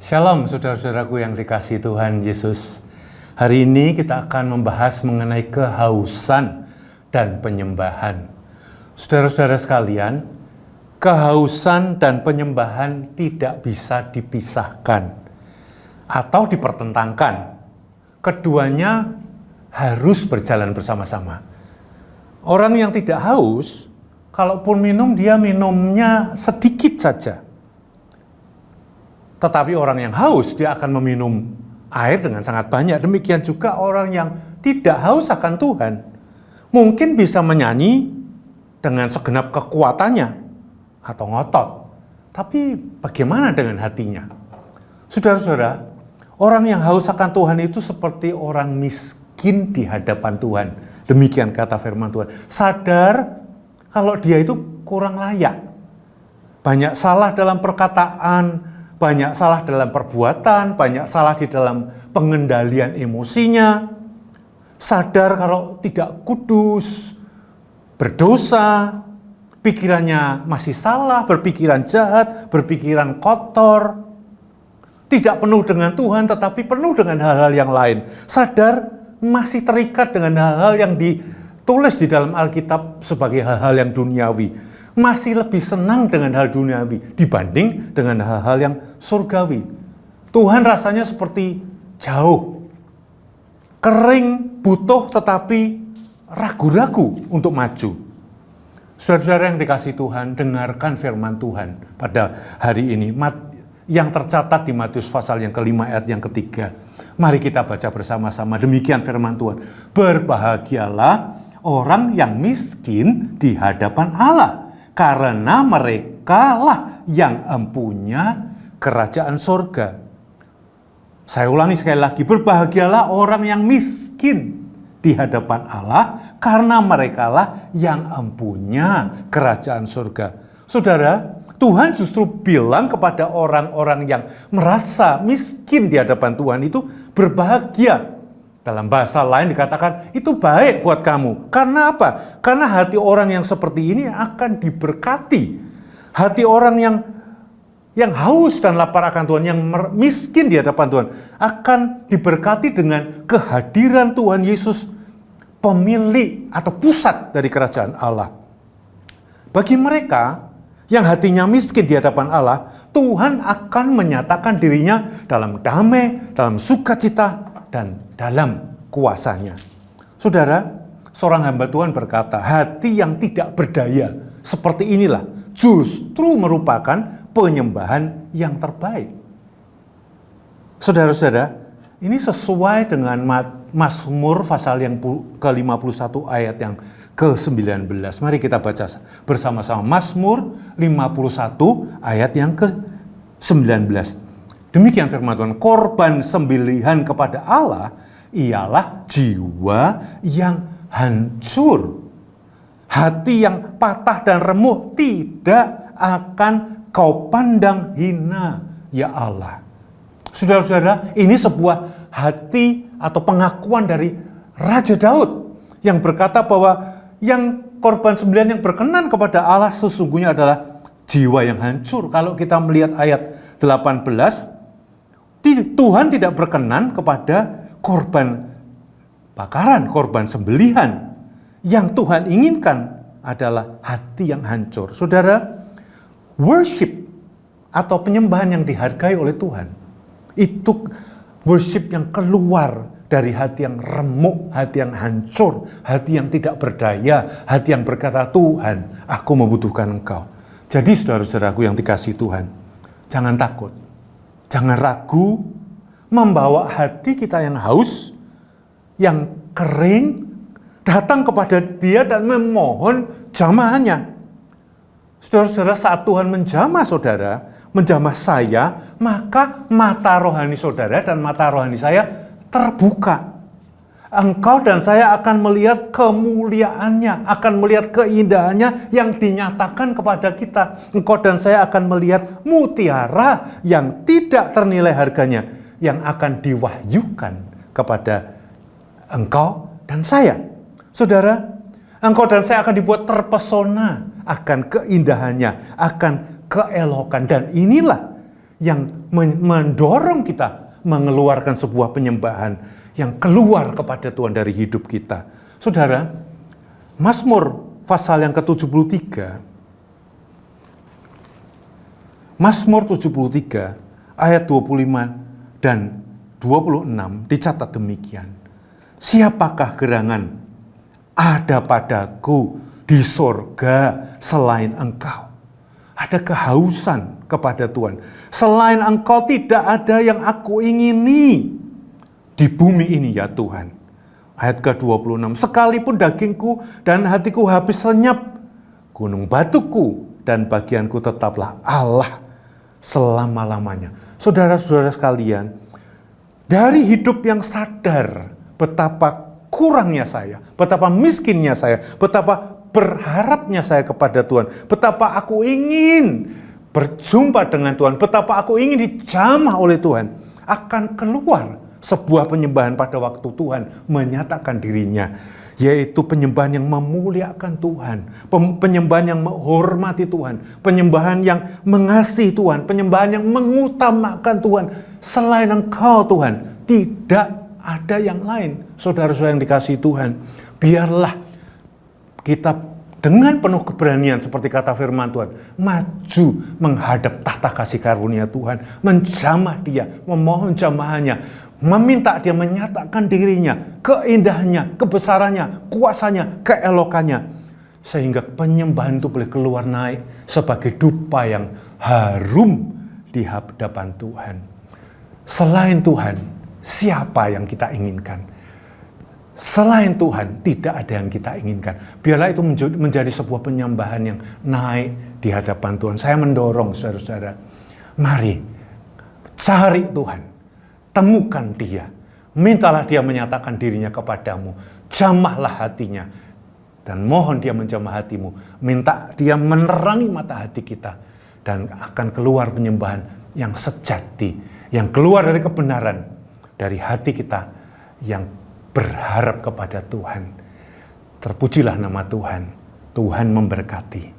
Shalom saudara-saudaraku yang dikasihi Tuhan Yesus. Hari ini kita akan membahas mengenai kehausan dan penyembahan. Saudara-saudara sekalian, kehausan dan penyembahan tidak bisa dipisahkan atau dipertentangkan. Keduanya harus berjalan bersama-sama. Orang yang tidak haus, kalaupun minum, dia minumnya sedikit saja. Tetapi orang yang haus, dia akan meminum air dengan sangat banyak. Demikian juga orang yang tidak haus akan Tuhan, mungkin bisa menyanyi dengan segenap kekuatannya atau ngotot. Tapi bagaimana dengan hatinya? Saudara-saudara, orang yang haus akan Tuhan itu seperti orang miskin di hadapan Tuhan. Demikian kata firman Tuhan. Sadar kalau dia itu kurang layak. Banyak salah dalam perkataan, banyak salah dalam perbuatan, banyak salah di dalam pengendalian emosinya. Sadar kalau tidak kudus, berdosa, pikirannya masih salah, berpikiran jahat, berpikiran kotor. Tidak penuh dengan Tuhan, tetapi penuh dengan hal-hal yang lain. Sadar masih terikat dengan hal-hal yang ditulis di dalam Alkitab sebagai hal-hal yang duniawi. Masih lebih senang dengan hal duniawi dibanding dengan hal-hal yang surgawi. Tuhan rasanya seperti jauh, kering, butuh, tetapi ragu-ragu untuk maju. Saudara-saudara yang dikasihi Tuhan, dengarkan firman Tuhan pada hari ini yang tercatat di Matius pasal yang kelima ayat yang ketiga. Mari kita baca bersama-sama. Demikian firman Tuhan. Berbahagialah orang yang miskin di hadapan Allah, karena merekalah yang empunya kerajaan sorga. Saya ulangi sekali lagi, berbahagialah orang yang miskin di hadapan Allah, karena merekalah yang empunya kerajaan sorga. Saudara, Tuhan justru bilang kepada orang-orang yang merasa miskin di hadapan Tuhan itu berbahagia. Dalam bahasa lain dikatakan, itu baik buat kamu. Karena apa? Karena hati orang yang seperti ini akan diberkati. Hati orang yang haus dan lapar akan Tuhan, yang miskin di hadapan Tuhan, akan diberkati dengan kehadiran Tuhan Yesus, pemilik atau pusat dari kerajaan Allah. Bagi mereka yang hatinya miskin di hadapan Allah, Tuhan akan menyatakan dirinya dalam damai, dalam sukacita, dan dalam kuasanya. Saudara, seorang hamba Tuhan berkata, hati yang tidak berdaya seperti inilah justru merupakan penyembahan yang terbaik. Saudara-saudara, ini sesuai dengan Mazmur pasal yang ke-51 ayat yang ke-19. Mari kita baca bersama-sama Mazmur 51 ayat yang ke-19. Demikian firman Tuhan, korban sembelihan kepada Allah ialah jiwa yang hancur. Hati yang patah dan remuk tidak akan kau pandang hina, ya Allah. Saudara-saudara, ini sebuah hati atau pengakuan dari Raja Daud yang berkata bahwa yang korban sembelihan yang berkenan kepada Allah sesungguhnya adalah jiwa yang hancur. Kalau kita melihat ayat 18, Tuhan tidak berkenan kepada korban bakaran, korban sembelihan. Yang Tuhan inginkan adalah hati yang hancur. Saudara, worship atau penyembahan yang dihargai oleh Tuhan, itu worship yang keluar dari hati yang remuk, hati yang hancur, hati yang tidak berdaya, hati yang berkata, Tuhan, aku membutuhkan Engkau. Jadi saudara-saudaraku yang dikasihi Tuhan, jangan takut. Jangan ragu membawa hati kita yang haus, yang kering, datang kepada Dia dan memohon jamahannya. Saudara-saudara, saat Tuhan menjamah saudara, menjamah saya, maka mata rohani saudara dan mata rohani saya terbuka. Engkau dan saya akan melihat kemuliaannya, akan melihat keindahannya yang dinyatakan kepada kita. Engkau dan saya akan melihat mutiara yang tidak ternilai harganya, yang akan diwahyukan kepada engkau dan saya. Saudara, engkau dan saya akan dibuat terpesona akan keindahannya, akan keelokan. Dan inilah yang mendorong kita mengeluarkan sebuah penyembahan yang keluar kepada Tuhan dari hidup kita. Saudara, Mazmur pasal yang ke-73, Mazmur 73 ayat 25 dan 26 dicatat demikian. Siapakah gerangan ada padaku di sorga selain Engkau? Ada kehausan kepada Tuhan. Selain Engkau tidak ada yang aku ingini di bumi ini ya Tuhan. Ayat ke-26, sekalipun dagingku dan hatiku habis lenyap, gunung batuku dan bagianku tetaplah Allah selama-lamanya. Saudara-saudara sekalian, dari hidup yang sadar betapa kurangnya saya, betapa miskinnya saya, betapa berharapnya saya kepada Tuhan, betapa aku ingin berjumpa dengan Tuhan, betapa aku ingin dijamah oleh Tuhan, akan keluar sebuah penyembahan pada waktu Tuhan menyatakan dirinya, yaitu penyembahan yang memuliakan Tuhan, penyembahan yang menghormati Tuhan, penyembahan yang mengasihi Tuhan, penyembahan yang mengutamakan Tuhan. Selain Engkau Tuhan, tidak ada yang lain. Saudara-saudara yang dikasihi Tuhan, biarlah kita dengan penuh keberanian seperti kata firman Tuhan, maju menghadap tahta kasih karunia Tuhan, menjamah Dia, memohon jamahannya, meminta Dia menyatakan dirinya, keindahannya, kebesarannya, kuasanya, keelokannya, sehingga penyembahan itu boleh keluar naik sebagai dupa yang harum di hadapan Tuhan. Selain Tuhan, siapa yang kita inginkan? Selain Tuhan, tidak ada yang kita inginkan. Biarlah itu menjadi sebuah penyembahan yang naik di hadapan Tuhan. Saya mendorong saudara-saudara, mari cari Tuhan, temukan Dia, mintalah Dia menyatakan dirinya kepadamu, jamahlah hatinya, dan mohon Dia menjamah hatimu, minta Dia menerangi mata hati kita, dan akan keluar penyembahan yang sejati, yang keluar dari kebenaran, dari hati kita yang berharap kepada Tuhan. Terpujilah nama Tuhan. Tuhan memberkati.